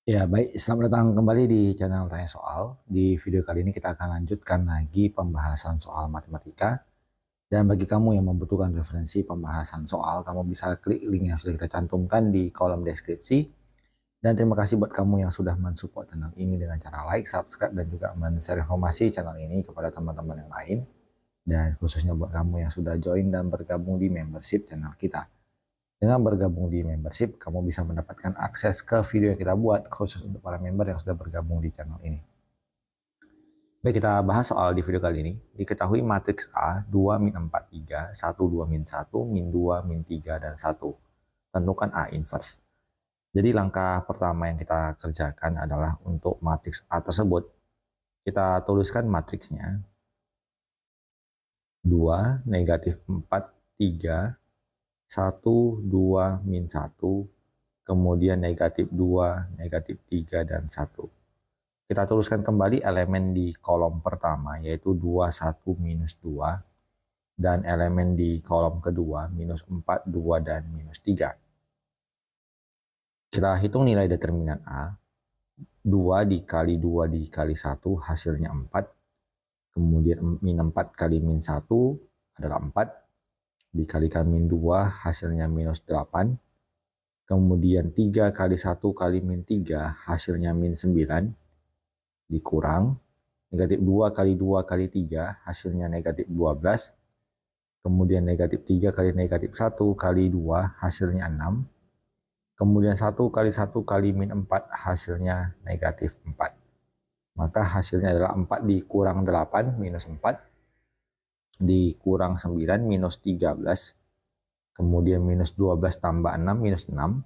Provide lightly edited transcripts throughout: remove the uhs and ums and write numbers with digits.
Ya, baik. Selamat datang kembali di channel Tanya Soal. Di video kali ini kita akan lanjutkan lagi pembahasan soal matematika. Dan bagi kamu yang membutuhkan referensi pembahasan soal, kamu bisa klik link yang sudah kita cantumkan di kolom deskripsi. Dan terima kasih buat kamu yang sudah mensupport channel ini dengan cara like, subscribe, dan juga men-share informasi channel ini kepada teman-teman yang lain. Dan khususnya buat kamu yang sudah join dan bergabung di membership channel kita. Dengan bergabung di membership, kamu bisa mendapatkan akses ke video yang kita buat khusus untuk para member yang sudah bergabung di channel ini. Baik, kita bahas soal di video kali ini. Diketahui matriks A 2 min 4 3, 1 2 min 1, min 2 min 3 dan 1. Tentukan A inverse. Jadi langkah pertama yang kita kerjakan adalah untuk matriks A tersebut, kita tuliskan matriksnya 2 negatif 4 3 1 2 min 1, kemudian negatif 2, negatif 3, dan 1. Kita tuliskan kembali elemen di kolom pertama, yaitu 2, 1, minus 2, dan elemen di kolom kedua, minus 4, 2, dan minus 3. Kita hitung nilai determinan A, 2 dikali 2 dikali 1 hasilnya 4, kemudian min 4 kali min 1 adalah 4, dikalikan min 2 hasilnya minus 8, kemudian 3 kali 1 kali min 3 hasilnya min 9, dikurang negatif 2 kali 2 kali 3 hasilnya negatif 12, kemudian negatif 3 kali negatif 1 kali 2 hasilnya 6, kemudian 1 kali 1 kali min 4 hasilnya negatif 4. Maka hasilnya adalah 4 dikurang 8 minus 4, dikurang 9 minus 13, kemudian minus 12 tambah 6 minus 6,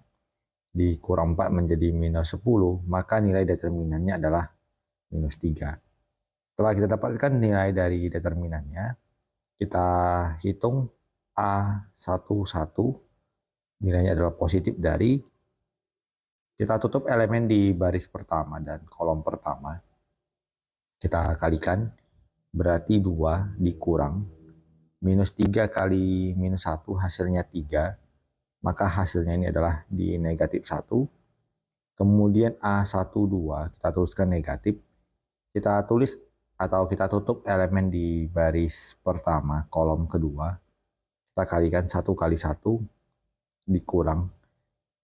dikurang 4 menjadi minus 10, maka nilai determinannya adalah minus 3. Setelah kita dapatkan nilai dari determinannya, kita hitung A11, nilainya adalah positif dari, kita tutup elemen di baris pertama dan kolom pertama, kita kalikan, berarti 2 dikurang, minus 3 kali minus 1 hasilnya 3, maka hasilnya ini adalah di negatif 1, kemudian A12 kita tuliskan negatif, kita tulis atau kita tutup elemen di baris pertama, kolom kedua, kita kalikan 1 kali 1, dikurang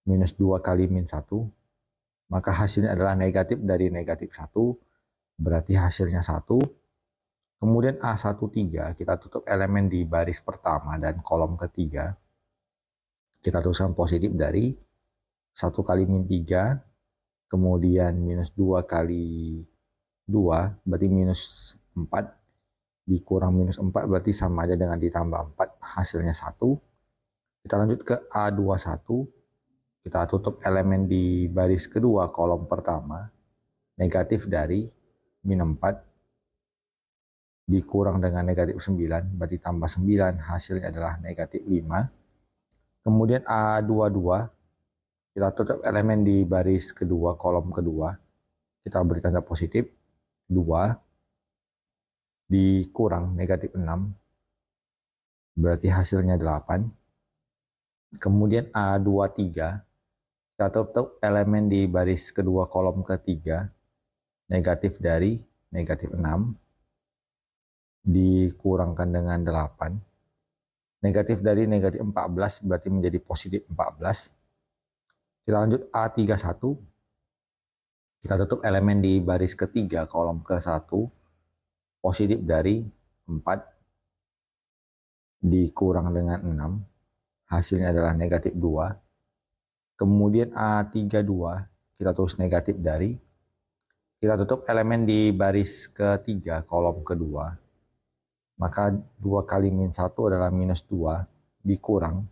minus 2 kali min 1, maka hasilnya adalah negatif dari negatif 1, berarti hasilnya 1. Kemudian A13 kita tutup elemen di baris pertama dan kolom ketiga, kita tuliskan positif dari 1 kali min 3, kemudian minus 2 kali 2 berarti minus 4, dikurang minus 4 berarti sama aja dengan ditambah 4, hasilnya 1. Kita lanjut ke A21, kita tutup elemen di baris kedua kolom pertama, negatif dari min 4 dikurang dengan negatif 9 berarti tambah 9, hasilnya adalah negatif 5. Kemudian A22 kita tutup elemen di baris kedua kolom kedua, kita beri tanda positif, 2 dikurang negatif 6 berarti hasilnya 8. Kemudian A23 kita tutup elemen di baris kedua kolom ketiga, negatif dari negatif 6 dikurangkan dengan 8, negatif dari negatif 14 berarti menjadi positif 14. Kita lanjut A31, kita tutup elemen di baris ketiga kolom ke-1, positif dari 4 dikurang dengan 6, hasilnya adalah negatif 2. Kemudian A32 kita tulis negatif dari, kita tutup elemen di baris ketiga kolom kedua, maka 2 kali min 1 adalah minus 2, dikurang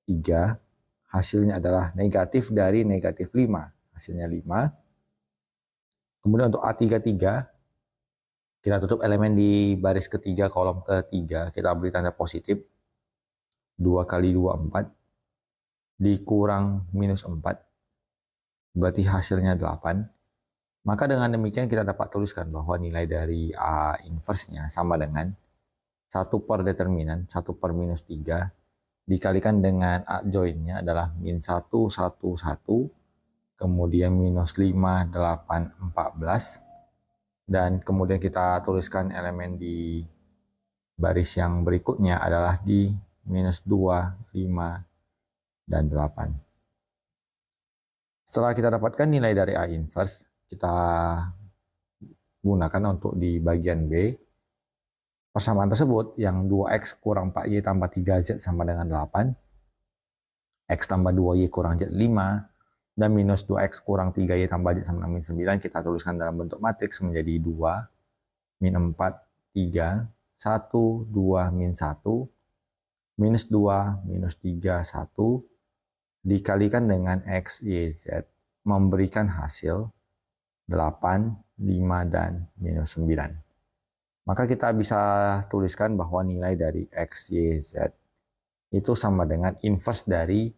3, hasilnya adalah negatif dari negatif 5, hasilnya 5. Kemudian untuk A33 kita tutup elemen di baris ketiga kolom ketiga, kita beri tanda positif, 2 kali 2 4, dikurang minus 4, berarti hasilnya 8. Maka dengan demikian kita dapat tuliskan bahwa nilai dari A inverse-nya sama dengan 1 per determinan, 1 per minus 3, dikalikan dengan A join-nya adalah min 1, 1, 1, kemudian minus 5, 8, 14, dan kemudian kita tuliskan elemen di baris yang berikutnya adalah di minus 2, 5, dan 8. Setelah kita dapatkan nilai dari A inverse, kita gunakan untuk di bagian B. Persamaan tersebut yang 2x kurang 4y tambah 3z sama dengan 8, x tambah 2y kurang z 5, dan minus 2x kurang 3y tambah z sama dengan min 9 kita tuliskan dalam bentuk matriks menjadi 2, min 4, 3, 1, 2, min 1, minus 2, minus 3, 1, dikalikan dengan x, y, z, memberikan hasil 8, 5, dan minus 9. Maka kita bisa tuliskan bahwa nilai dari x, y, z itu sama dengan inverse dari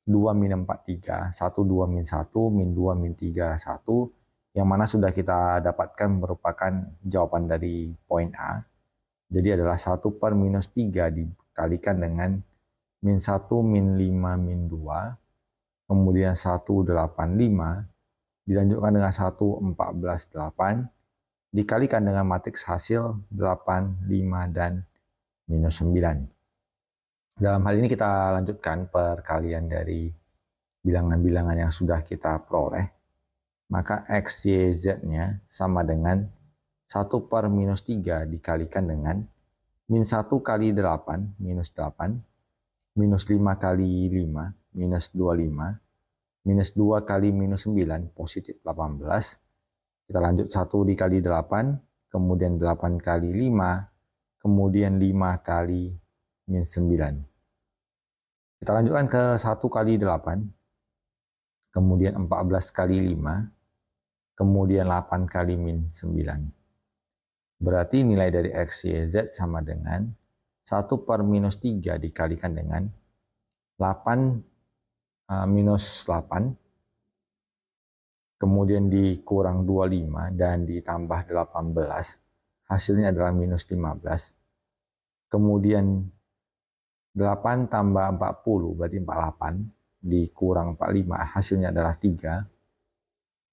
2 min 4, 3, 1, 2, min 1, min 2, min 3, 1, yang mana sudah kita dapatkan merupakan jawaban dari poin A. Jadi adalah 1 per minus 3 dikalikan dengan min 1, min 5, min 2, kemudian 1, 8, 5, dilanjutkan dengan 1, 14, 8, dikalikan dengan matriks hasil 8, 5, dan minus 9. Dalam hal ini kita lanjutkan perkalian dari bilangan-bilangan yang sudah kita peroleh. Maka x, y, z-nya sama dengan 1 per minus 3 dikalikan dengan min 1 kali 8, minus 8, minus 5 kali 5, minus 25, minus 2 kali minus 9, positif 18, kita lanjut 1 dikali 8, kemudian 8 kali 5, kemudian 5 kali min 9. Kita lanjutkan ke 1 kali 8, kemudian 14 kali 5, kemudian 8 kali min 9. Berarti nilai dari x, y, z sama dengan 1 per minus 3 dikalikan dengan 8 minus 8, kemudian dikurang 25 dan ditambah 18, hasilnya adalah minus 15. Kemudian 8 tambah 40 berarti 48, dikurang 45, hasilnya adalah 3.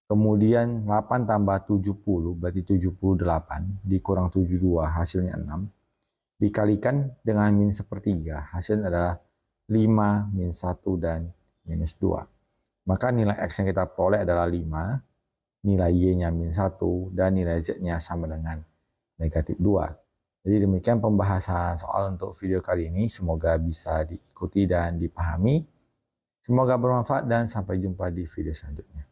Kemudian 8 tambah 70 berarti 78, dikurang 72, hasilnya 6. Dikalikan dengan min sepertiga, hasilnya adalah 5, min 1, dan minus 2. Maka nilai x yang kita peroleh adalah 5, nilai y-nya min 1, dan nilai z-nya sama dengan negatif 2. Jadi demikian pembahasan soal untuk video kali ini. Semoga bisa diikuti dan dipahami. Semoga bermanfaat dan sampai jumpa di video selanjutnya.